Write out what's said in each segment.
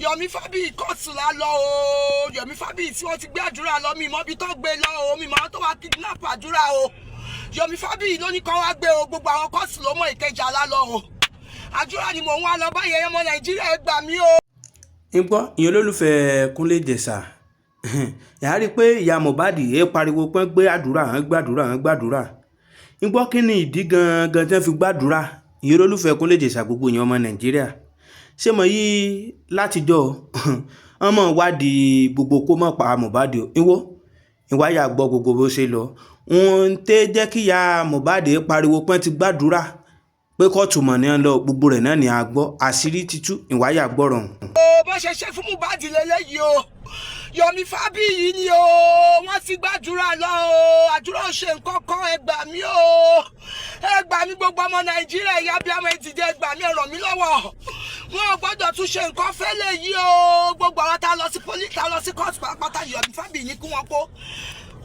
Yomi Fabiyi kóòtù la lọ o. Yomi Fabiyi tí wọ́n ti gbé Àdúrà lọ mi mọ́ bí tó gbé lọ o. Mi mọ́ tó wá kidnap Àdúrà o. Yomi Fabiyi ló ní kó wá gbé o. Gbogbo àwọn kóòtù ló mọ Ìkẹjà la lọ o. Àdúrà ni mò ń wá lọ báyẹn ọmọ Nàìjíríà ẹ gbà mí o. ń gbọ́ ìyẹn olólùfẹ́ Kúnlé Ìjẹ̀ṣà yàrá rí i pé ìyá Mohbad pariwo pé gbé Àdúrà hàn gbàdúrà ń gbọ́ kí ni ìdí gangan tí wọ́n fi gbàdúrà ìyẹn olólùfẹ́ Kúnlé Ìjẹ̀ṣà gbogbo ìyẹn ọmọ Nàìjíríà ṣé mo yí látijọ́ ọmọ ìwádìí gbogbo kó mọ̀ pa Mohbad ìwáyà gbọ́ gbogbo bó ṣe lọ ń tẹ́ jẹ́ kí ìyá Mohbad pariwo pé ti gbàdúrà pé kóòtù mọ̀ ní ọ lọ gbogbo rẹ̀ náà ni a gbọ́ àṣírí títú ìwáyà gbọ́rọ̀. bó ṣe ṣe fún Mohbad lélẹ́yìí o Yomi Fabiyi ni o wọ́n ti gbàdúrà lọ o Àdúrà ò ṣe nǹkan kan ẹ gbà mí o ẹ gbà mí gbogbo ọmọ Nàìjíríà ìyá bí ọmọ ìdíje ẹ gbà mí ẹ ràn mí lọ́wọ́ wọn ò gbọ́dọ̀ tún ṣe nǹkan fẹ́lẹ̀ yìí o gbogbo àwọn tá a lọ sí pólísì tá a lọ sí kóòtù pátápátá Yomi Fabiyi ní kí wọ́n kó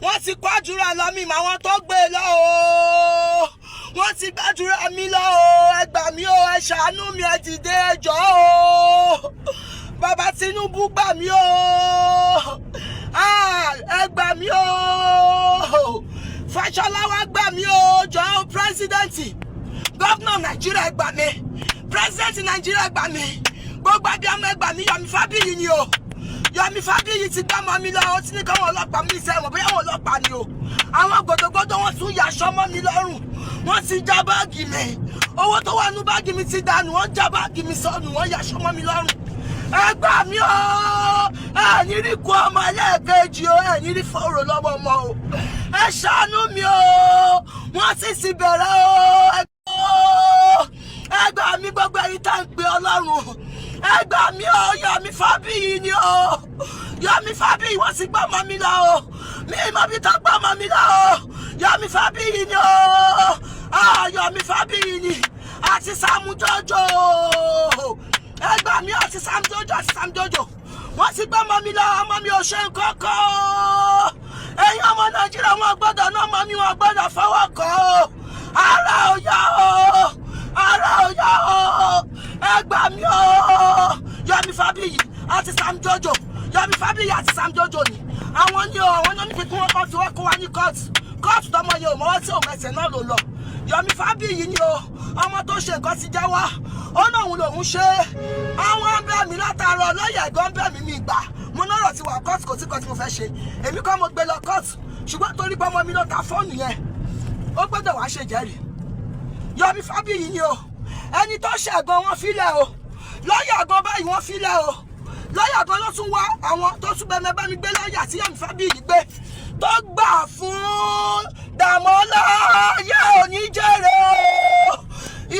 wọ́n ti kó Àdúrà lọ mí mà wọ́n tó gbé lọ o wọ́n ti gbàdúrà mi lọ o ẹ gbà mí o ẹ ṣàánú mi ẹ dìde ẹ jọ̀ọ́ o bàbá Tinubu gbà mí o ẹ gbà mí o Fáṣọlá wá gbà mí o jọ̀ọ́ pírẹsidẹ́ǹtì gọ́vnà Nàìjíríà ẹ gbà mí pírẹsidẹ́ǹtì Nàìjíríà ẹ gbà mí gbogbo abiyamọ ẹ gbà mí Yomi Fabiyi ni o Yomi Fabiyi ti gbá mọ́ mi lọ ó ti ní káwọn ọlọ́pàá mi sẹ́ wọ̀n bóyá àwọn ọlọ́pàá ni o àwọn gbòdògbòdò wọn tún yàṣọ mọ́ mi lọ́rùn wọ́n ti já báàgì mi owó tó wà nú báàgì mi ti dànù wọ́n já báàgì mi sọnù wọ́n yàṣọ mọ́ mi lọ́rùn ẹ gbà mí o ẹ̀yin rí kú ọmọ ẹlẹ́ẹ̀kejì o ẹ̀yin rí fọ́ọ̀rọ̀ lọ́wọ́ ọmọ o ẹ ṣàánú mi o wọ́n sì bẹ̀rẹ̀ o ẹ gbà mí gbogbo ẹ̀yin tá ń pe Ọlọ́run ẹ gbà mí o Yomi Fabiyi ni o Yomi Fabiyi wọ́n sì gbọ́ mọ́ mi lọ o mi mọ̀ bí tó gbọ́ mọ́ mi lọ o Yomi Fabiyi ni o Yomi Fabiyi ni àti Sàámú Jòjò ẹ gbà mí àti Sàámú Jòjò wọ́n sì gbọ́ mọ́ mi lọ ọmọ mi ò ṣe nǹkan kan ẹ̀yin ọmọ Nàìjíríà wọn gbọ́dọ̀ náà mọ́ mi wọn gbọ́dọ̀ fọwọ́ kàn o ara ò yá o ẹ gbà mí o Yomi Fabiyi àti Sàámú Jòjò Yomi Fabiyi àti Sàámú Jòjò ni àwọn ni o àwọn náà ní pé kí wọ́n kọ́ fi wọ́n kó wa ní kóòtù tọmọ yẹn ò mọ́wọ́ tí òun ẹsẹ̀ náà ló lọ Yomi Fabiyi ni o ọmọ tó ṣe nǹkan ti jẹ́wọ́ ó náà òun lòun ṣe àwọn ń bẹ̀ mí látàárọ̀ lọ́yẹ̀ ẹ̀gbọ́n ń bẹ̀ mí mi gbà mo náà ti wà kóòtù kò sí kan tí mo fẹ́ ṣe èmi kọ́ mo gbé lọ kóòtù ṣùgbọ́n torí pé ọmọ mi ló ta fóònù yẹn ó gbọ́dọ̀ wá ṣe jẹ́rìí Yomi Fabiyi ni o ẹni tó ṣe ẹ̀gbọ́n wọn filẹ̀ o lọ́yẹ̀ ẹ̀gbọ́n báyìí wọ́n filẹ̀ o lọ́yà kan ló tún wá àwọn tó tún bẹ́ẹ̀ bá mi gbé lọ́yà tí Yomi Fabiyi gbé tó gbà fún Dàmọ́lá yẹ òní jèrè o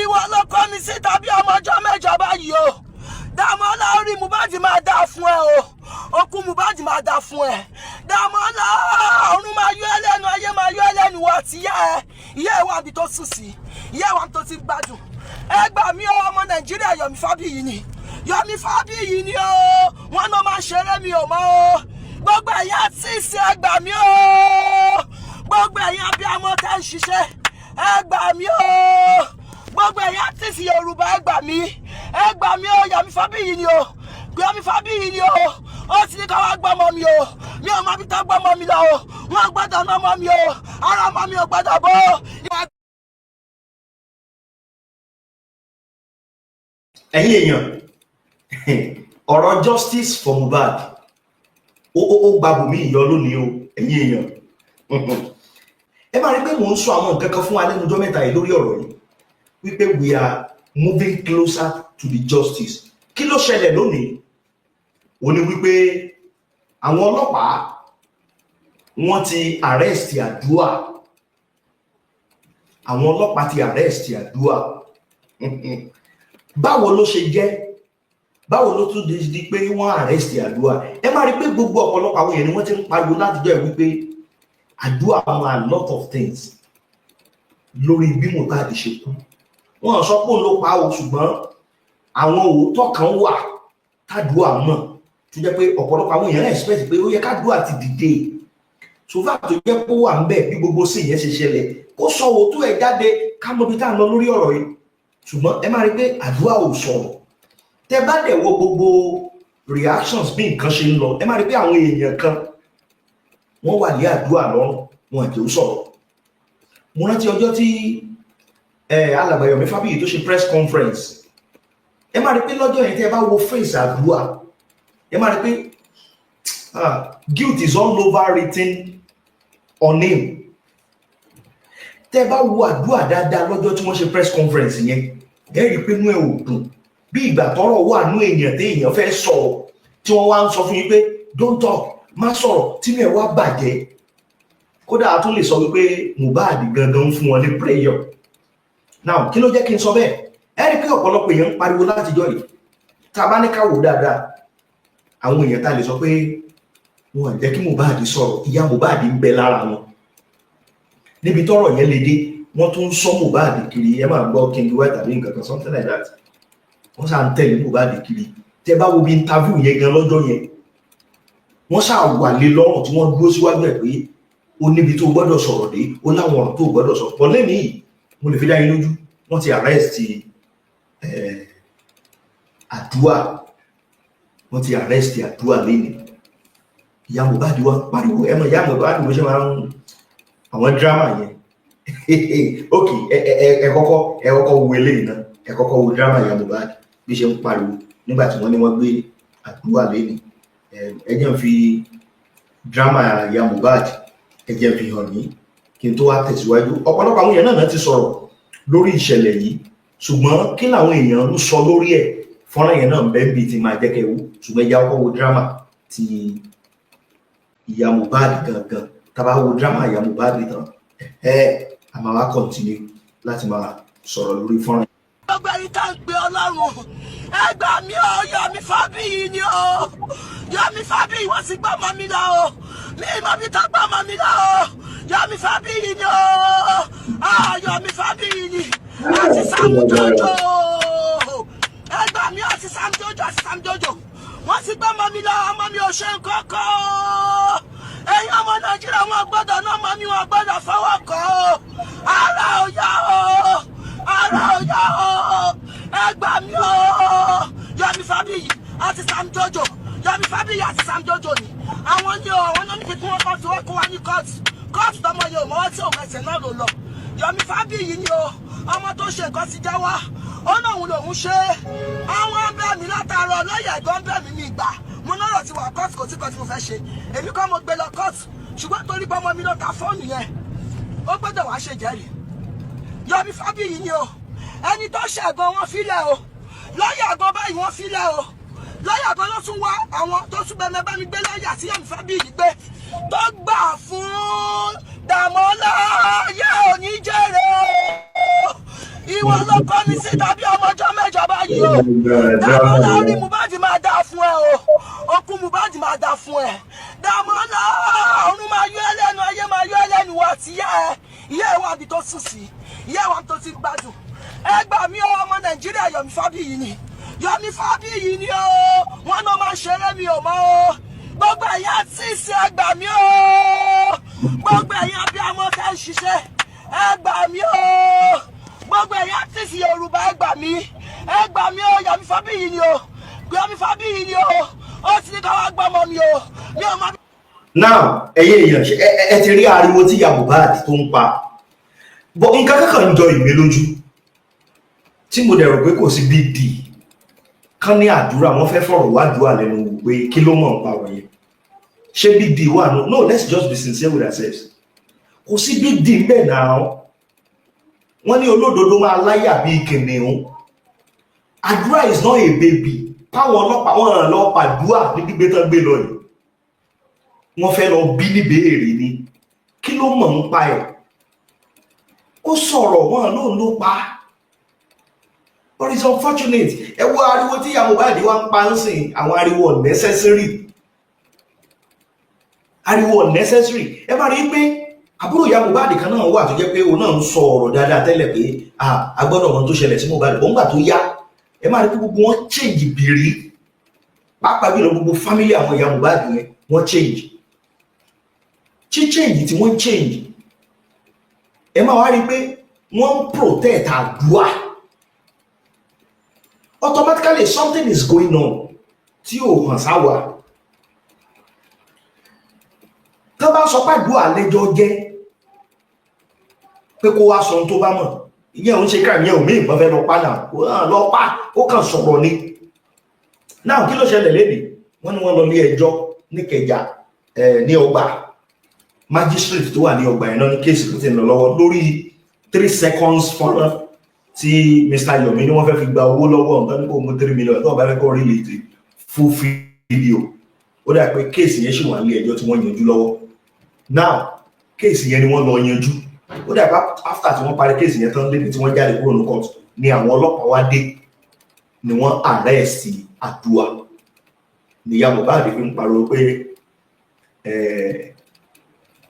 ìwọ ló kọ́ mi síta bí ọmọ ọjọ́ mẹ́jọ báyìí o Dàmọ́lá orí Mohbad máa dá fún ẹ o okùn Mohbad máa dá fún ẹ Dàmọ́lá ọ̀run máa yọ ẹ́ lẹ́nu ayé máa yọ ẹ́ lẹ́nu wọ àti ìyá ẹ̀ wà bí tó sùn sí ìyá ẹ̀ wà tó ti gbádùn ẹ gbà mí o ọmọ Nàìjíríà Yomi Fabiyi ni Yomi Fabiyi ni o wọn náà máa ṣeré mi ò mọ o gbogbo ẹ̀yin àtìsí ẹ gbà mí o gbogbo ẹ̀yin abiyamọ tẹ́ ń ṣiṣẹ́ ẹ gbà mí o gbogbo ẹ̀yin àtìsí Yorùbá ẹ gbà mí o Yomi Fabiyi ni o Yomi Fabiyi ni o ó ti ní ká wá gbọ́mọ mi o mi ò mọ bí tó gbọ́mọ mi lọ o wọn gbọ́dọ̀ ná mọ́ mi o ara ọmọ mi ò gbọ́dọ̀ bọ́ ẹ̀yin èèyàn ọ̀rọ̀ justice for Mohbad ó gba bùnmí ìyọ lónìí o ẹ̀yin èèyàn ẹ máa rí pé mò ń sọ àwọn nǹkan kan fún wa lẹ́nu ọjọ́ mẹ́ta yìí lórí ọ̀rọ̀ yìí wípé we are moving closer to the justice kí ló ṣẹlẹ̀ lónìí ó ní wípé àwọn ọlọ́pàá wọ́n ti arrest Adura àwọn ọlọ́pàá ti arrest Adura báwo ló ṣe jẹ́ báwo ló tún di pé wọ́n arrest Adura ẹ máa rí pé gbogbo ọ̀pọ̀lọpọ̀ àwọn èèyàn ni wọ́n ti ń pariwo láti jẹ́ wípé Adura mọ a lot of things lórí bí Mohbad ṣe kú wọ́n sọ pé òun ló pa o ṣùgbọ́n àwọn òótọ́ kan wà tádùá mọ̀ tó jẹ́ pé ọ̀pọ̀lọpọ̀ àwọn èèyàn expect pé ó yẹ kádùá ti dìde sòfà tó jẹ́ pé ó wà ń bẹ̀ bí gbogbo sí ìyẹn ṣe ṣẹlẹ̀ kó sọ òótọ́ ẹ̀ jáde ká mọ bí tá à ń lọ lórí ọ̀rọ̀ yìí ṣùgbọ́n ẹ máa rí pé Adura ò sọ̀rọ̀ tẹ bá dẹ̀ wo gbogbo reactions bí nǹkan ṣe ń lọ ẹ máa rí pé àwọn èèyàn kan wọ́n wà ní àdúrà lọ́rùn wọn àti ó sọ̀rọ̀. Mo rántí ọjọ́ tí alàgbà Yomi Fabiyi tó ṣe press conference ẹ máa rí pé lọ́jọ́ yẹn tí ẹ bá wo face àdúrà ẹ máa rí pé guilt is all over written on him. Tẹ́ bá wo àdúrà dáadáa lọ́jọ́ tí wọ́n ṣe press conference yẹn ẹ rí pé inú ẹ ò dùn bí ìgbà tọ́rọ̀ wà nú èèyàn tí èèyàn fẹ́ sọ̀rọ̀ tí wọ́n wá ń sọ fún yín pé don't talk má sọ̀rọ̀ tí inú ẹ wá bàjẹ́. Kódà a tún lè sọ wípé Mohbad gangan ń fún wọn ní prayer. Now kí ló jẹ́ kí n sọ bẹ́ẹ̀ ẹ rí pé ọ̀pọ̀lọpọ̀ èèyàn ń pariwo látijọ́ yìí tá a bá ní ká wò dáadáa àwọn èèyàn tá a lè sọ pé wọn jẹ́ kí Mohbad sọ̀rọ̀ ìyá Mohbad ń bẹ lára wọn. Níbi tọ́rọ̀ yẹn le dé wọ́n tún sọ Mohbad kiri ẹ máa gbọ́ Kingwhite tàbí nǹkan kan something like that wọ́n sá ń tẹ̀lé Mohbad kiri tẹ́ bá wo bí interview yẹn gan lọ́jọ́ yẹn wọ́n sá wà lé lọ́rùn tí wọ́n dúró síwájú ẹ̀ pé ó níbi tó gbọ́dọ̀ sọ̀rọ̀ dé ó láwọn ọ̀rọ̀ tó gbọ́dọ̀ sọ̀rọ̀ pọ̀ lẹ́nìí mo lè fi dá yín lójú wọ́n ti arrest Adura wọ́n ti arrest Adura lẹ́nìí. Ìyá Mohbad wá pariwo ẹ mọ̀ ìyá Mohbad ló ṣe máa ń àwọn drama yẹn ok ẹ kọ́kọ́ wo eléyìí náà ẹ kọ́kọ́ wo drama ìyá Mohbad bí ṣe ń pariwo nígbà tí wọ́n ní wọ́n gbé Adura lẹ́nìí. Ẹ jẹ́ n fi drama ìyá Mohbad ẹ jẹ́ n fi hàn yín kí n tó wá tẹ̀síwájú. Ọ̀pọ̀lọpọ̀ àwọn èèyàn náà ti sọ̀rọ̀ lórí ìṣẹ̀lẹ̀ yìí ṣùgbọ́n kí làwọn èèyàn ń sọ lórí ẹ̀ fọ́nrán yẹn náà ń bẹ́ẹ̀ bí ti máa jẹ́ kẹ́wọ́ ṣùgbọ́n ẹ jẹ́ kọ́kọ́ wo drama ti ìyá Mohbad gangan tá bá wo drama ìyá Mohbad tán a máa wá continue láti máa sọ̀rọ̀ lórí fọ́nrán. Gbogbo ẹni tá ń gbé Ọlọ́run ẹ gbà mí o Yomi Fabiyi ni o Yomi Fabiyi wọ́n ti gbọ́ ọmọ mi lọ o mi ìmọ̀ mi tá gbọ́ ọmọ mi lọ o Yomi Fabiyi ni o Yomi Fabiyi ni àti Sam Jojo ẹ gbà mí àti Sam Jojo wọ́n ti gbọ́ ọmọ mi lọ ọmọ mi ò ṣe nǹkan kan ẹ̀yin ọmọ Nàìjíríà wọn gbọ́dọ̀ náà ọmọ mi wọn gbọ́dọ̀ fọwọ́ kọ́ ara ò yá o ara ò yá o ẹ gbà mí o Yomi Fabiyi àti Sam Jojo Yomi Fabiyi àti Sam Jojo ni àwọn ni o àwọn náà ní pé kí wọ́n kọ́ fi wọ́n kó wa ní kóòtù tọmọ yẹn ò mọ́wọ́ tí òun ẹsẹ̀ náà ló lọ Yomi Fabiyi ni o ọmọ tó ṣe nǹkan ti jẹ́wọ́ ó lóun lòun ṣe àwọn bẹ́ẹ̀ mi látàárọ̀ lọ́yẹ̀ ẹ̀gbọ́n bẹ́ẹ̀ mi ní ìgbà mo lọ́rọ̀ ti wà kóòtù kò tí kan tí mo fẹ́ ṣe èmi kọ́ mo gbé lọ kóòtù ṣùgbọ́n torí pé ọmọ mi ló ta fóònù yẹn ó gbọ́dọ̀ wá ṣe jẹ́rìí Yomi Fabiyi ni o ẹni tó ṣẹ̀gbọ́n wọn filẹ̀ o lọ́yẹ̀ ẹ̀gbọ́n báyìí wọ́n filẹ̀ o lọ́yẹ̀ ẹ̀gbọ́n ló tún wá àwọn tó tún bẹ́ẹ̀ bá mi gbé lọ́yà tí Yomi Fabiyi gbé tó gbà fún Dàmọ́lá yẹ òní jèrè ìwọ ló kọ́ ní sí tàbí ọmọ ọjọ́ mẹ́jọ báyìí o Dàmọ́lá orí Mohbad máa dá fún ẹ o okú Mohbad máa dá fún ẹ Dàmọ́lá ọ̀run máa yọ ẹlẹ́nu ayé máa yọ ẹlẹ́nu wọ àti ìyá ẹ̀ wà bí tó sùn sí ìyá ẹ̀ wà tó ti gbádùn ẹ gbà mí o ọmọ Nàìjíríà Yomi Fabiyi ni Yomi Fabiyi ni o wọn náà máa ṣeré mi ò mọ o gbogbo ẹ̀yà sísè ẹ gbà mí o gbogbo ẹ̀yà bí àwọn fẹ́ ṣiṣẹ́ ẹ gbà mí o gbogbo ẹ̀yà sísè Yorùbá ẹ gbà mí o Yomi Fabiyi ni o Yomi Fabiyi ni o ó ti ní ká wá gbọ́mọ mi o mi ò mọ. Now ẹ̀yin èèyàn ẹ ti rí ariwo tí ìyá Mohbad tó ń pa bọ́ nǹkan kankan ń jọ ìwé lójú tí mo dẹ̀ rò pé kò sí big deal kán ní Àdúrà wọ́n fẹ́ fọ̀rọ̀ wá Àdúrà lẹ́nu wò pé kí ló mọ̀ ń pa wọ̀nyẹn ṣé big deal wà no let's just be sincere with ourselves kò sí big deal bẹ́ẹ̀ náà wọ́n ní olódodo máa láyà bíi kìnìún Àdúrà is not a baby táwọn ọlọ́pàá wọn lọ pàdúà ní gbígbé tán gbé lọ yìí wọ́n fẹ́ lọ bí ní béèrè ni kí ló mọ̀ ń pa ẹ̀ ó sọ̀rọ̀ wọn lóun ló pa but it's unfortunate ẹ wo ariwo tí ìyá Mohbad wá ń pa ń sìn àwọn ariwo unnecessary ẹ bá rí pé àbúrò ìyá Mohbad kan náà wà tó jẹ́ pé òun náà ń sọ ọ̀rọ̀ dáadáa tẹ́lẹ̀ pé a gbọ́dọ̀ mọ̀ tó ṣẹlẹ̀ sí Mohbad bọ́n gbà tó yá ẹ máa rí pé gbogbo wọn change bìrì pàápàá bí lọ gbogbo family àwọn ìyá Mohbad yẹn wọ́n change tí wọ́n change ẹ máa wá rí pé wọ́n ń protect Àdúrà automatically something is going on tí ò hàn sáwà. Tó bá sọ pàdúrà lẹ́jọ́ jẹ́ pé kó wá sọ ohun tó bá mọ̀, ìyẹn òun ṣe káà ìyẹn òmí ìbọn fẹ́ lọ pa náà, lọ pa ó kàn sọ̀rọ̀ ni. Náà kí ló ṣẹlẹ̀ lédè? Wọ́n ní wọ́n lọ ilé ẹjọ́ ní Ìkẹjà ní ọgbà magistrate tó wà ní ọgbà yẹn náà ní kéèsì tó ti ń lọ lọ́wọ́ lórí 3 seconds fọ́nrán tí Mr. Yomi ní wọ́n fẹ́ fi gba owó lọ́wọ́ nǹkan ní kò mú 3 million tó ọba fẹ́ kọ́ rí lè full video. Ó dà pé kéèsì yẹn ṣì wà ní ẹjọ́ tí wọ́n yanjú lọ́wọ́. Now kéèsì yẹn ni wọ́n lọ yanjú. Ó dà pé after tí wọ́n parí kéèsì yẹn tán lédè tí wọ́n jáde kúrò ní court ni àwọn ọlọ́pàá wá dé ni wọ́n arrest Adura. Ìyá Mohbad fi ń pariwo pé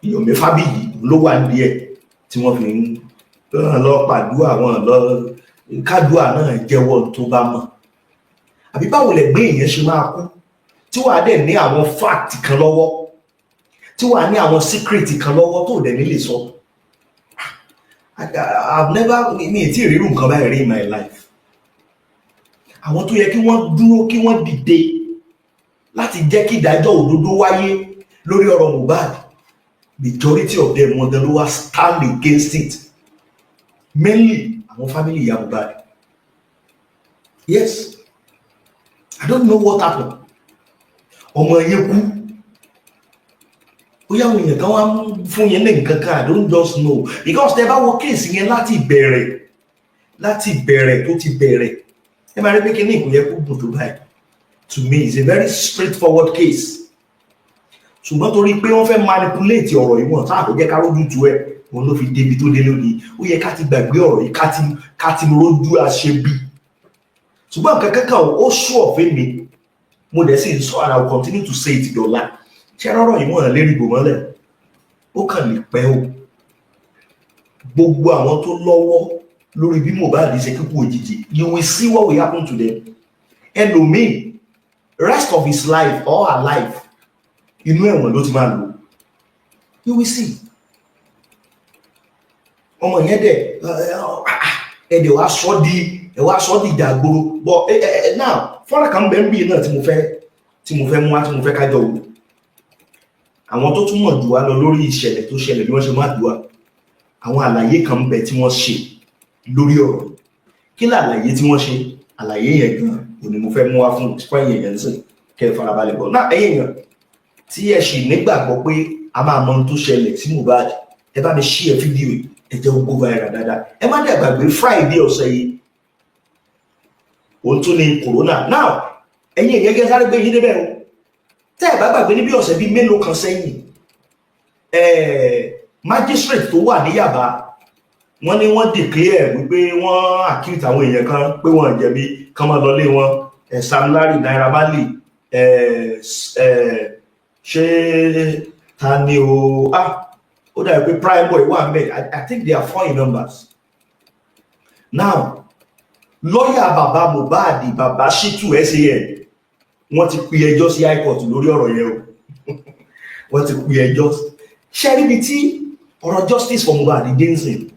Yomi Fabiyi ló wà ní ẹ̀ tí wọ́n fi ń lọ pàdúrà wọn lọ kádùá náà jẹ́wọ́ tó bá mọ̀. Àbí báwo lẹ gbé èèyàn ṣe máa kú tí wàá dẹ̀ ní àwọn fact kan lọ́wọ́, tí wàá ní àwọn secret kan lọ́wọ́ tó dẹ̀ nílé sọ. I've never mi tí ìrírù nǹkan báyìí rí in my life. Àwọn tó yẹ kí wọ́n dúró kí wọ́n dìde láti jẹ́ kí ìdájọ́ òdodo wáyé lórí ọ̀rọ̀ Mohbad, majority of them wọ́n ló wá stand against it, mainly àwọn family ìyá Mohbad. Yes, I don't know what happened. Ọmọ yẹn kú, ó yá àwọn èèyàn kan wá fún yẹn ní nǹkan kan, I don't just know, because tẹ́ bá wo kéèsì yẹn láti ìbẹ̀rẹ̀ tó ti bẹ̀rẹ̀, ẹ máa rí pé kí ní ìkòyẹ kó gùn tó báyìí. To me, it's a very straightforward case. Ṣùgbọ́n torí pé wọ́n fẹ́ manipulate ọ̀rọ̀ yìí wọ́n táà tó jẹ́ ká rójú tu ẹ̀, wọn ló fi débi tó dé lónìí. Ó yẹ ká ti gbàgbé ọ̀rọ̀ yìí ká ti rójú àṣebí. Ṣùgbọ́n nǹkan kankan ó sọ ọ̀fẹ́ mi, mo dẹ̀ sì ń sọ, and I will continue to say it dọ̀la. Ṣé ọ̀rọ̀ yìí wọ́n lérí gbò mọ́lẹ̀? Ó kàn lè pẹ́ o. Gbogbo àwọn tó lọ́wọ́ lórí bí Mohbad ṣe kíkú òjijì, you will see what will happen to them. Ẹlòmíì, rest of his life or her life, inú ẹ̀wọ̀n ló ti máa lò. You will see. Ọmọ yẹn dẹ̀ ẹ̀dẹ̀ wá sọ́ di ìdàgbòrò. But now fọ́nrán kan bẹ́ẹ̀ ń bí náà tí mo fẹ́ mú wá tí mo fẹ́ kájọ wò. Àwọn tó túmọ̀ jù wá lọ lórí ìṣẹ̀lẹ̀ tó ṣẹlẹ̀ bí wọ́n ṣe máa dùn wá. Àwọn àlàyé kan bẹ tí wọ́n ṣe lórí ọ̀rọ̀. Kí làlàyé tí wọ́n ṣe? Àlàyé yẹn gan òní mo fẹ́ mú wá fún ẹ̀yìn sí kẹ́ farabalẹ̀ bọ̀. Náà ẹ̀yìn yẹn tí ẹ ṣì nígbàgbọ́ pé a máa mọ ohun tó ṣẹlẹ̀ sí Mohbad, ẹ bá mi share fídíò yìí, ẹ jẹ́ ó go viral dáadáa. Ẹ má dẹ̀ gbàgbé Friday ọ̀sẹ̀ yìí òun tún ní corona. Now ẹ̀yin èyàn gẹ́gẹ́ sáré gbé yín débẹ̀ o. Tẹ́ ẹ bá gbàgbé níbi ọ̀sẹ̀ bíi mélòó kan sẹ́yìn, magistrate tó wà ní Yaba wọ́n ní wọ́n declare wípé wọ́n accuse àwọn èèyàn kan pé wọ́n jẹ̀bi kán máa lọlé wọn. Sam Larry, Naira Marley, ṣé ta ni o? Ó dàbí pé Prime Boy wà ńbẹ̀. I think they are 4 in numbers. Now lọ́yà bàbá Mohbad, bàbá Shitu SAN, wọ́n ti pe ẹjọ́ sí High Court lórí ọ̀rọ̀ yẹn o. Wọ́n ti pe ẹjọ́. Ṣé níbi tí ọ̀rọ̀ justice for Mohbad dé ń sìn?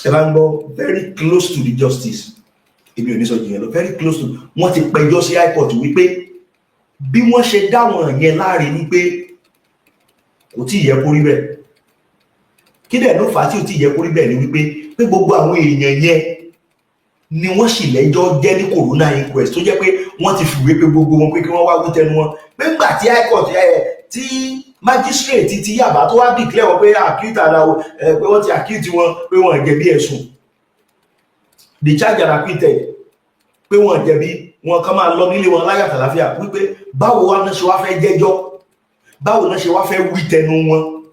Ẹ bá ń gbọ́ very close to the justice. Èmi ò ní sọ jù yẹn lọ, very close to. Wọ́n ti pẹjọ́ sí High Court wípé bí wọ́n ṣe dáwọn yẹn láre ní pé kò tí yẹ kó rí bẹ́ẹ̀. Kí dẹ̀ ló fà á tí ò tí yẹ kó rí bẹ́ẹ̀ ni wípé gbogbo àwọn èèyàn yẹn ni wọ́n sì lẹ́jọ́ jẹ́ ní corona inquest tó jẹ́ pé wọ́n ti fìwé pé gbogbo wọn pé kí wọ́n wá wí tẹnu wọn. Pé ńgbà tí High Court tí magistrate ti Yaba tó wá declare wọn pé accused ara o, pé wọ́n ti accuse wọn pé wọ́n jẹ̀bi ẹ̀sùn. The charge are acquitted, pé wọ́n jẹ̀bi, wọn kàn máa lọ nílé wọn láyà àtàlàfíà. Wípé báwo wá náà ṣe wá fẹ́ jẹ́jọ́, báwo náà ṣe wá fẹ́ wí tẹnu wọn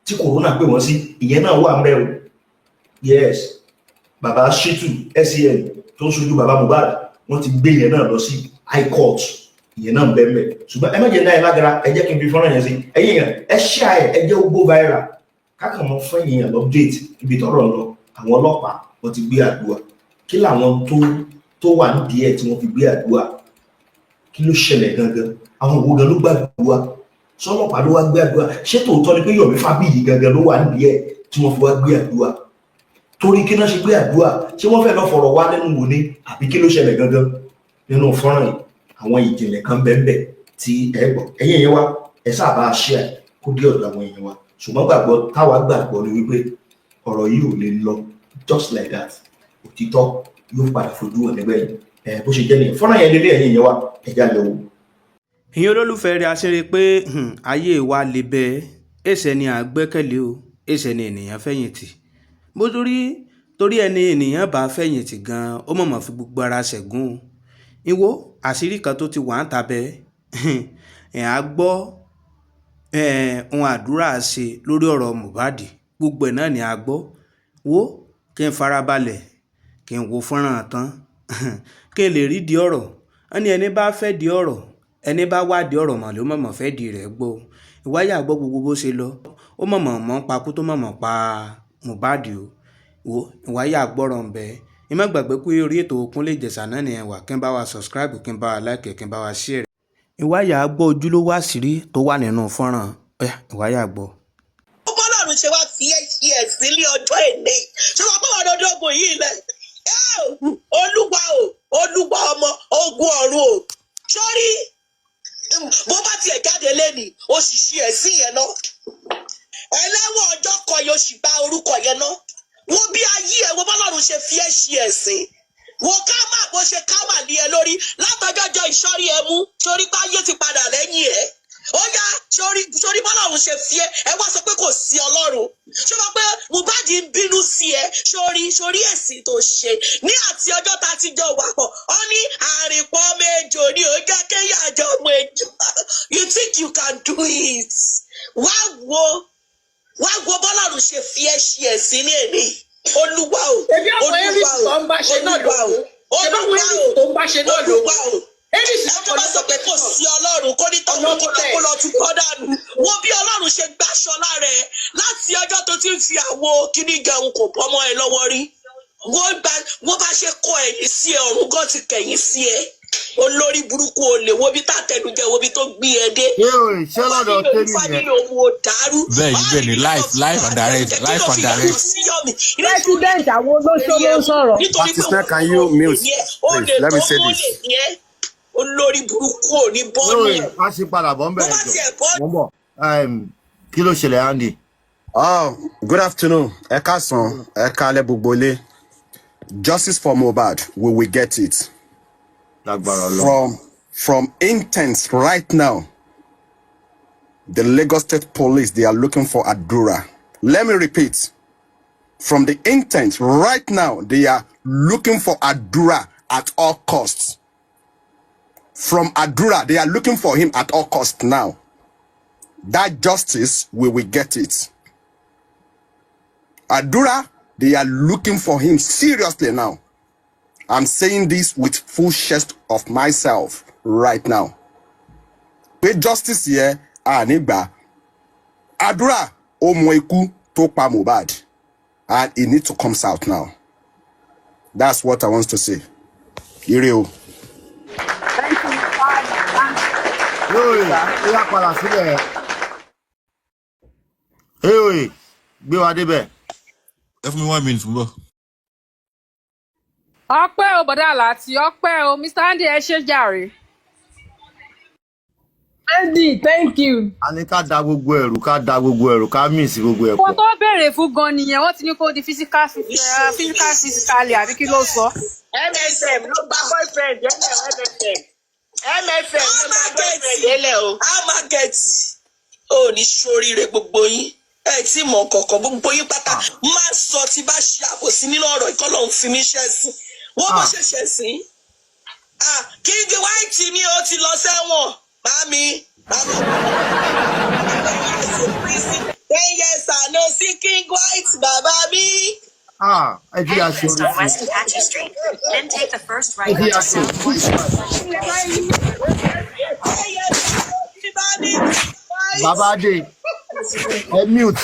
tí corona pè wọ́n sí. Ìyẹn náà wà ńbẹ̀ o. Yes, bàbá Shitu SAN tó ń ṣojú bàbá Mohbad, wọ́n ti gbé yẹn náà lọ sí High Court. Ìyẹn náà ń bẹ́ẹ̀ bẹ́ẹ̀. Ṣùgbọ́n ẹ má jẹ́ náà ẹ lágara, ẹ jẹ́ kí n fi fọ́nrán yẹn sí. Ẹ̀yin yẹn ẹ share ẹ jẹ́ ó go viral. Kákan mọ́ fún ẹ̀yin yẹn update ibi tọ́rọ̀ lọ. Àwọn ọlọ́pàá wọ́n ti gbé Adura. Kí làwọn tó wà nídìí ẹ̀ tí wọ́n fi gbé Adura? Kí ló ṣẹlẹ̀ gangan? Àwọn òwò gan ló gbé Adura? Ṣọlọ́pàá ló wá gbé Adura? Ṣé tòótọ́ ni pé Yomi Fabiyi gangan ló wà nídìí ẹ̀ tí wọ́n fi wá gbé Adura? Torí kí náà ṣe gbé Adura? Ṣé wọ́n fẹ́ lọ fọ̀rọ̀ wá lẹ́nu wò ni àbí kí ló ṣẹlẹ̀ gangan nínú fọ́nrán yìí? àwọn ìjìnlẹ̀ kan bẹ́ẹ̀ tí ẹ gbọ́ ẹ̀yin yẹn wá ẹ sábà share kó dé ọ̀dọ̀ àwọn èèyàn wa ṣùgbọ́n táwa gbàgbọ́ ni wípé ọ̀rọ̀ yìí ò lè lọ just like that òtítọ́ yóò padà fojú hàn nígbà yìí bó ṣe jẹ́ nìyẹn fọ́nrán yẹn lélẹ̀ ẹ̀yin yẹn wá ẹja lọ wò. ìyẹn olólùfẹ́ rẹ̀ aṣeré pé ayé wa lè bẹ́ẹ̀ èsè ni à ń gbẹ́kẹ̀lé o èsè ni ènìyàn fẹ̀yìntì bó torí ẹni ènìyàn bá fẹ̀yìntì gan-an ó mọ̀mọ́ fi gbogbo ara ṣẹ̀gún o ìwọ àṣírí kan tó ti wà ń tabẹ́ ẹ̀ á gbọ́ ohun àdúrà ṣe lórí ọ̀rọ̀ Mohbad gbogbo ẹ̀ náà ni a gbọ́ wo kí n farabalẹ̀ kí n wo fọ́nrán tán kí n lè rí di ọ̀rọ̀ ẹni bá fẹ́ di ọ̀rọ̀ ẹni bá wá di ọ̀rọ̀ mọ̀ ló mọ̀mọ́ fẹ́ di rẹ̀ gbọ́ ìwáyà gbọ́ gbogbo bó ṣe lọ ó mọ̀mọ́ mọ́ pa kú tó mọ̀mọ́ pa Mohbad o wo ìwáyà gbọ́rọ̀ ń bẹ́ẹ̀ ìmọ̀ gbàgbé pé orí ètò Kúnlé Ìjẹ̀ṣà náà ni ẹ wà kí n bá wa subscribe kí n bá wa like kí n bá wa share. ìwáyà gbọ́ ojúlówó àṣírí tó wà nínú fọ́nrán ìwáyà gbọ́. ó bọ́lọ́run ṣe wá fi ẹ̀ sílé ọjọ́ èdè ṣé wọ́n bọ́wọ́ lọ́dọ́gbọ̀n yìí lẹ̀ olúwa ọmọ ogun ọ̀run o sórí bó bá tiẹ̀ jáde lẹ́nìí ó sì ṣí ẹ̀ sí yẹn náà ẹlẹ́wọ̀n ọjọ́ kan yóò sì gba orúkọ yẹn náà wọ́n bí ayé ẹ̀ wọ́n bọ́lọ́run ṣe fi ẹ̀ ṣí ẹ̀sìn wọ́n ká má bó ṣe ká mà lé ẹ lórí látọjọ́jọ́ ìṣọ́rí ẹ mú sórí páyé ti padà lẹ́yìn ẹ̀ ó yá sórí bọ́lọ́run ṣe fi ẹ wá sọ pé kò sí ọlọ́run ṣé wọ́n pé Mohbad ń bínú sí ẹ sórí ẹ̀sìn tó ṣe ní àti ọjọ́ tá a ti jọ wà pọ̀ ó ní àrìnpọ̀ méjò ní ó jẹ́ kéèyàn àjọ méjò you think you can do it wá wo bọ́lọ́run ṣe fi ẹ ṣe ẹ̀sìn ní èmi olúwa o ẹjọ́ bá sọ pé kò sí ọlọ́run kó ní tọ́kùn kó lọ tún kọ́ dànù wọ́n bí ọlọ́run ṣe gbàṣọ lára ẹ láti ọjọ́ tó ti ń fi àwo kíní gẹ̀hún kò bọ́mọ ẹ lọ́wọ́ rí wọ́n bá ṣe kọ ẹ̀yìn sí ẹ ọ̀run gan ti kẹ̀yìn sí ẹ olórí burúkú olè wo bí tàtẹnujẹ wo bí tó gbé ẹ dé ṣé lọ́dọ̀ tẹ́lẹ̀ fámìlì òun ò dàrú bẹ́ẹ̀ ni live and direct. President àwọn olóṣó ló ń sọ̀rọ̀. Artist, can you mute please? Let me say this. olórí burúkú ò ní bọ́ọ̀lù ẹ̀. a ṣe padà bọ́ ń bẹ̀rẹ̀ jọ wọ́n bọ̀ kí ló ṣẹlẹ̀ Andy. Good afternoon ẹ káàsán ẹ káalẹ́ gbogbo ilé. Justice for Mohbad we will get it. From intent right now, the Lagos State Police, they are looking for Adura. Let me repeat. From the intent right now, they are looking for Adura at all costs. From Adura, they are looking for him at all costs now. That justice, we will get it. Adura, they are looking for him seriously now. I'm saying this with full chest of myself right now. With justice here, Anigba, Adura Omoiku Topa Mohbad, and it needs to come out now. That's what I want to say. Ireo. Thank Hey, gbé wa débẹ̀. Give me 1 minute, bro. ọpẹ́ o bọ̀dá láti ọpẹ́ o Mr. Andy ẹ ṣé jàre. Andy thank you. a ní ká da gbogbo ẹrù ká miss gbogbo ẹ̀pọ̀. kó tó béèrè fún gan nìyẹn wọ́n ti ní kó di physically àbí kí ló sọ. MSM ló gba boyfriend yẹlẹ MSM ló gba boyfriend yẹlẹ o. Amagẹ̀tì ò ní ṣoríire gbogbo yín ẹ tí mọ̀ kọ̀ọ̀kan gbogbo yín pátá máa sọ tí bá ṣe àbòsí nínú ọ̀rọ̀ ìkọlọ̀ ń fi mí ṣẹ̀sìn wọ́n bó ṣe ṣẹ̀sìn. Kingwhite ni ó ti lọ sẹ́wọ̀n mami. 10 years I no see Kingwhite bàbá mi. ẹ jí aṣọ orí on West Apache Street, then take the first right to Southwest. bàbá dé ẹ mute.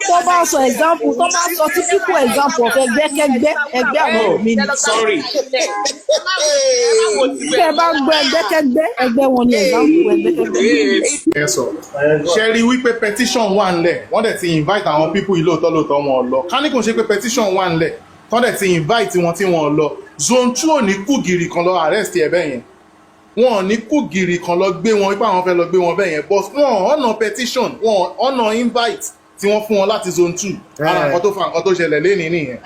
tó bá sọ example tó bá sọ typical example of ẹgbẹ́ àwọn mi ni. Sorry. Tẹ́ ẹ bá gbọ́ ẹgbẹ́ wọn ni example ẹgbẹ́kẹ́gbẹ́. Ẹ sọ ṣe rí wípé petition wà ńlẹ̀ wọ́n dẹ̀ ti invite àwọn people yìí lóòótọ́ wọn lọ ká ní kò ṣe pé petition wà ńlẹ̀ tán dẹ̀ ti invite wọn tí wọ́n lọ zone 2 ò ní kùgìrì kan lọ arrest ẹ̀ bẹ́ẹ̀ yẹn wọn ò ní kùgìrì kan lọ gbé wọn wípé àwọn fẹ́ lọ gbé wọn bẹ́ẹ̀ yẹn but wọn ọ̀nà petition wọn ọ̀nà invite tí wọ́n fún wọn láti zone 2 ara nǹkan tó fa nǹkan tó ṣẹlẹ̀ lénìí nìyẹn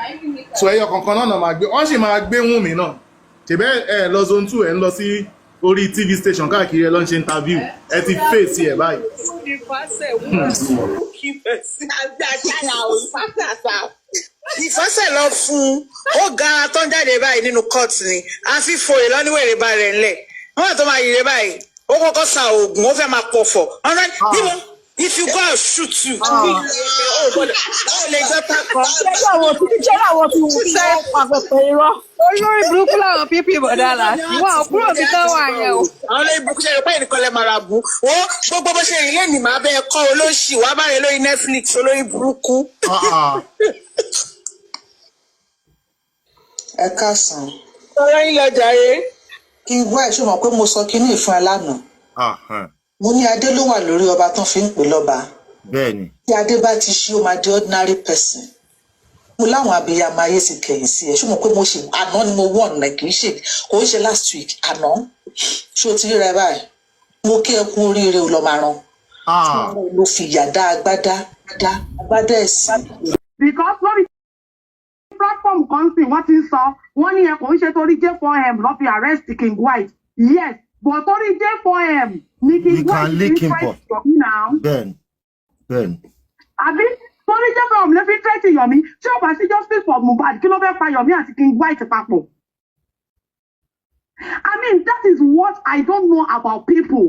so ẹyọ kankan náà máa gbé wọ́n sì máa gbé Wùnmí náà ṣèbẹ́ ẹ lọ zone 2 ẹ ń lọ sí orí TV station káàkiri ẹ lọ ń ṣe interview ẹ ti fèsì ẹ báyìí. ìfẹsẹ̀ lọ fún ó ga tó ń jáde báyìí nínú court ni a fi fòye lọ́níwèrè bá rẹ̀ ńlẹ̀ wọ́n tó máa yèrè báyìí ó kọ́kọ́ sa oògùn ó fẹ́ máa pọ̀fọ̀ ọ̀rẹ́ níbo if you go out shoot you. olórí burúkú làwọn pípì bọ̀dá láti wọn ò kúrò bí tán wà yẹn o. àwọn olórí burúkú ṣe pé nìkan lè máa bù ó gbogbo bó ṣe rìn lẹ́nìí máa bẹ́ẹ̀ kọ́ olóṣì wàá bá rẹ̀ lórí Netflix olórí burúkú. ẹ káàsán. ọ̀rọ̀ yín lọ jàre. Kingwhite ṣó mọ̀ pé mo sọ kinní ìfún ẹ lánàá. mo ní adé ló wà lórí ọba tán fi ń pè lọ́ba. bẹ́ẹ̀ni. tí adé bá ti ṣí ó máa di ordinary person. mo láwọn abiyamọ ayé ti kẹ̀yìn sí ẹ ṣó mọ̀ pé mo ṣe àná ni mo wọ̀n náà kì í ṣe kò ń ṣe last week àná ṣó ti ríra báyìí mo kí ẹ kú oríire ò lọ máa ran. ló fi yàdá agbádá ẹ̀sìn. because lórí platform kan sì wọ́n ti ń sọ wọ́n ní ẹ kò ń ṣe torí J4M lọ́ fi arrest Kingwhite yes but torí J4M ní Kingwhite fi threat Yomi now. bẹ́ẹ̀ni. àbí torí J4M ló fi threat Yomi tí ó bá sí justice for Mohbad kí ló fẹ́ fa Yomi àti Kingwhite papọ̀. I mean that is what I don't know about people.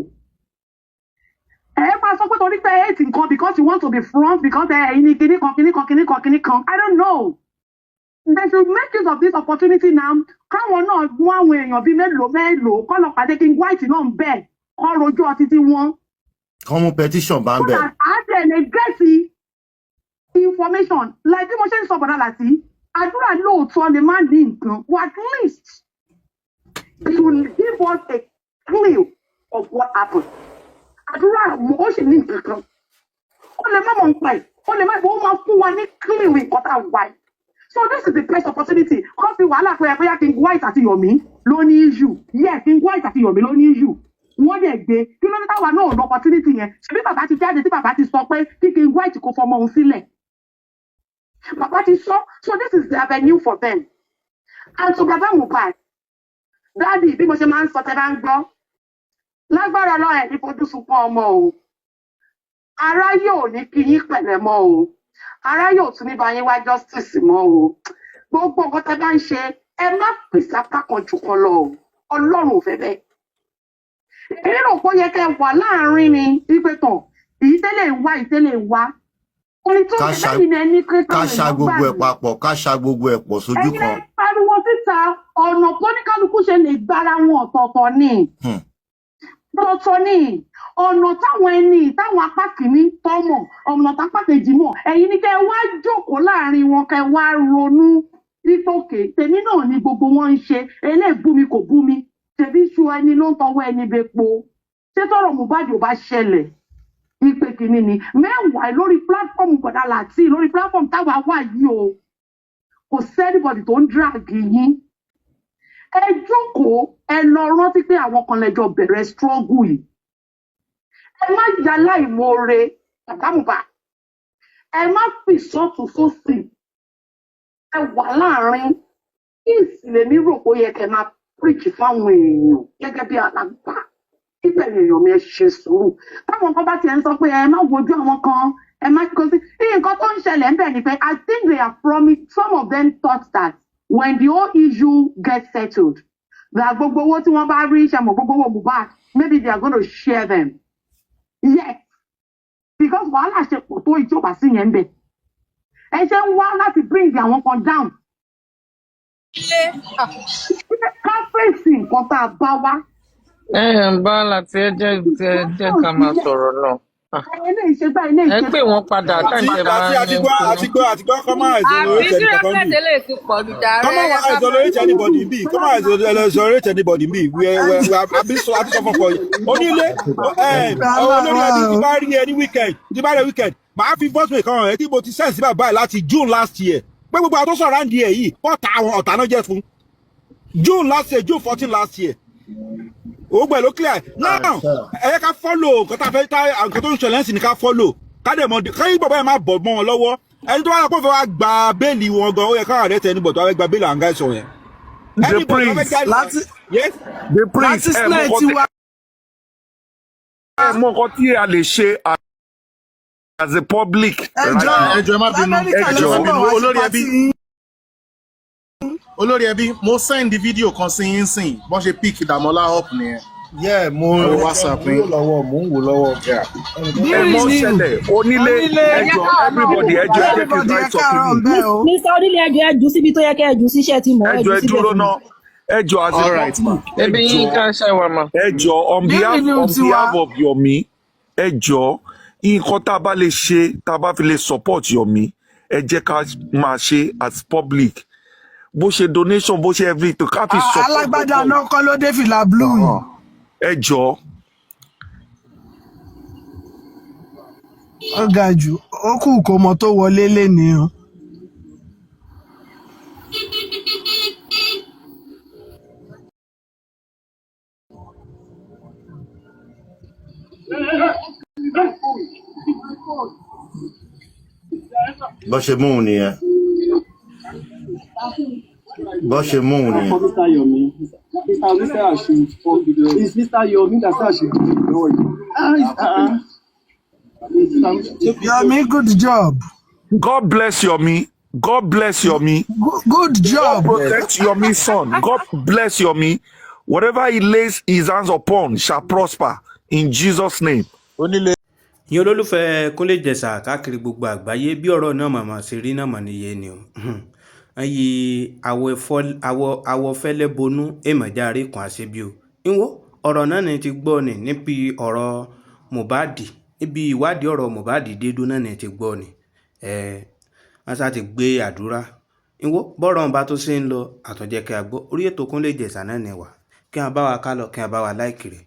Máa sọ pé torí pé hate nǹkan because you want to be front because ẹ̀yin ni kinní kan I don't know. They should make use of this opportunity now. Káwọn náà mú àwọn èèyàn bíi mélòó kọ́ lọ pàdé Kingwhite náà ń bẹ̀ kọ́ rojú ọtí tí wọ́n. Common petition bá ń bẹ̀. So that I can get information like bí mo ṣe ń sọ bọ̀dá láti àdúrà lóòótọ́ lè má ní nǹkan but at least it will give us a clue of what happened. Àdúrà ó sì ní nǹkan kan. Ó lè má mọ̀ ń pa ẹ̀ ó lè má bọ́ ó máa fún wa ní clue nǹkan tá a wà ẹ̀. So this is the best opportunity. Kọ́ fi wàhálà pé ẹgbẹ́ Kingwhite àti Yomi ló ní issue. Yes, Kingwhite àti Yomi ló ní issue. Wọ́n dẹ̀ gbé kí ló ní táwa náà lọ opportunity yẹn. Ṣebí bàbá ti jáde tí bàbá ti sọ pé kí Kingwhite kò fọmọ òun sílẹ̀. Bàbá ti sọ, so this is the avenue for them. And to bàbá Mohbad, dáàdì bí mo ṣe máa ń sọ tẹ́ bá ń gbọ́. Lágbára lọ ẹ̀ ní fojú sunkún ọmọ o. Ará yóò ní kí yín pẹ̀lẹ́ mọ́ o. Ará yóò tún ní bá yín wá justice mọ́ o. Gbogbo nǹkan tẹ́ bá ń ṣe ẹ má pèsè apá kan jù kan lọ o. Ọlọ́run ò fẹ́ bẹ́ẹ̀. Èmi rò pé ó yẹ kẹ́ wà láàárín ni wípé tán èyí tẹ́lẹ̀ ń wá ìtẹ́lẹ̀ ń wá. Orin tó ń bẹ́ẹ̀ ni ẹni pé ká ṣa gbogbo ẹ̀ papọ̀ ká ṣa gbogbo ẹ̀ pọ̀ sójú kan. Ẹ̀yin pariwo síta ọ̀nà tó ní kálukú ṣe lè gbára wọn ọ̀tọ̀ọ̀tọ̀ ni. Ọ̀tọ̀ ni ọ̀nà táwọn ẹni táwọn apá kìíní tọ́mọ̀ ọ̀nà tápá kejì mọ̀ ẹ̀yin ni kẹ́ wá jókòó láàrin wọn kẹ́ wá ronú nítòkè tèmi náà ni gbogbo wọn ń ṣe eléyìí bú mi kò bú mi tèmi ṣu ẹni ló ń tọwọ́ ẹni bepo ṣé tọrọ Mohbad ò bá ṣẹlẹ̀ ìpè kìíní ni mẹ́wàá lórí platform Bọ̀dá Láti lórí platform táwa wà yìí o kò sẹ́nìbọ̀dì tó ń drag yín ẹ jókòó ẹ lọ rántí pé àwọn kan lẹjọ bẹ̀rẹ̀ struggle yìí ẹ má ya láìmoore bàbá Mohbad ẹ má fi sọ́tún sósì ẹ wà láàrin kí ìsìlẹ̀ mi rò pé ó yẹ kẹ́ máa preach fáwọn èèyàn gẹ́gẹ́ bí alàgbà ibẹ̀ èèyàn mi ẹ ṣe sùúrù táwọn kan bá tiẹ̀ ń sọ pé ẹ má wojú àwọn kan ẹ má kó sí nǹkan tó ń ṣẹlẹ̀ ń bẹ̀ ni pé I think they have promised some of them thought that when the whole issue gets settled, that gbogbo owó tí wọ́n bá rí ṣàmọ̀ gbogbo owó Mohbad, maybe they are going to share them. Yes, because wàhálà ṣe pọ̀ tó ìjọba sí yẹn ń bẹ̀. Ẹ ṣe ń wá láti bring àwọn kan down. Ká fèsì nǹkan tá a bá wá. Bá Láti ẹ jẹ́ ká máa sọ̀rọ̀ náà. Ẹ pè wọ́n padà káìsẹ̀ máa ń ní àtìgbọ́ kọ́ máa isolate anybody bí kọ́ máa isolate anybody bí àbí sọ fún ọkọ yìí onílé olórí ẹni tí bá rí ẹ ní weekend màá fi voice mail kan ẹ tí mo ti send sí bàbá ẹ láti June last year pé gbogbo àwọn tó sọ̀rọ̀ àǹdí ẹ̀ yìí ọ̀tá àwọn ọ̀tá náà jẹ́ fún June 14 last year ó gbẹ̀ ló clear now ẹ yẹ ká follow nǹkan tá a fẹ́ nǹkan tó ń ṣẹlẹ̀ ń sìn ní ká follow ká dẹ̀ mọ̀ káyí bàbá yẹn má bọ̀ mọ́ wọn lọ́wọ́ ẹni tó wá pọ̀ fẹ́ wá gba béèlì wọn gan ó yẹ káwọn àrẹ́tẹ̀ ẹnibọ̀ tó wá fẹ́ gba béèlì àǹgá ìsọ̀ yẹn. The prince ẹ mọ nǹkan tí a lè ṣe as a public. ẹjọ́ má bínú olórí ẹbí mo send fídíò kan sí yín sìn bọ́n ṣe pick Dàmọ́lá up nìyẹn. mo ń wò lọ́wọ́ ẹ mọ ṣẹlẹ̀ onílé ẹjọ́ everybody ẹjọ́ ẹjẹ́ kí n try talking. Mr. Onílé ẹjọ́ ẹjù síbi tó yẹ kẹ́ ẹjù síṣẹ́ tí mò ń ẹjù síbẹ̀. ẹjọ́ ẹ dúró náà ẹjọ́ as a public Ebi yín ká ṣe wà mà. ẹjọ́ on behalf of Yomi ẹjọ́ nǹkan tá a bá lè ṣe tá a bá fi lè support Yomi ẹ jẹ́ ká máa ṣe as public bó ṣe donation bó ṣe everything ká fi support. alágbádá náà kọ́ ló dé fìlà blue. ẹjọ́. ó ga jù ó kù kó mọ tó wọlé lénìí o. bó ṣe mú un nìyẹn bó ṣe mú un nìyẹn. It's Mr. Yomi that said I should do it. Yomi, good job. God bless Yomi. God bless Yomi. Good job. God protect Yomi's son. God bless Yomi. Whatever he lays his hands upon shall prosper in Jesus' name. ìyẹn olólùfẹ́ Kúnlé Ìjẹ̀ṣà káàkiri gbogbo àgbáyé bí ọ̀rọ̀ náà màmá ṣe rí náà mà níye ni o ayi àwọ̀ fẹ́lẹ́ bonú èmọ̀já rí kan àṣebí o ìwọ ọ̀rọ̀ náà ni ti gbọ́ ni níbi ọ̀rọ̀ Mohbad níbi ìwádìí ọ̀rọ̀ Mohbad dédú náà ni ti gbọ́ ni wọ́n sá ti gbé àdúrà ìwọ bọ́rọ̀ ọba tó ṣe ń lọ àtúnjẹ́ kí a gbọ́ orí ètò Kúnlé Ìjẹ̀ṣà náà ni wà kí a bá wa ká lọ kí a bá wa láìkiri.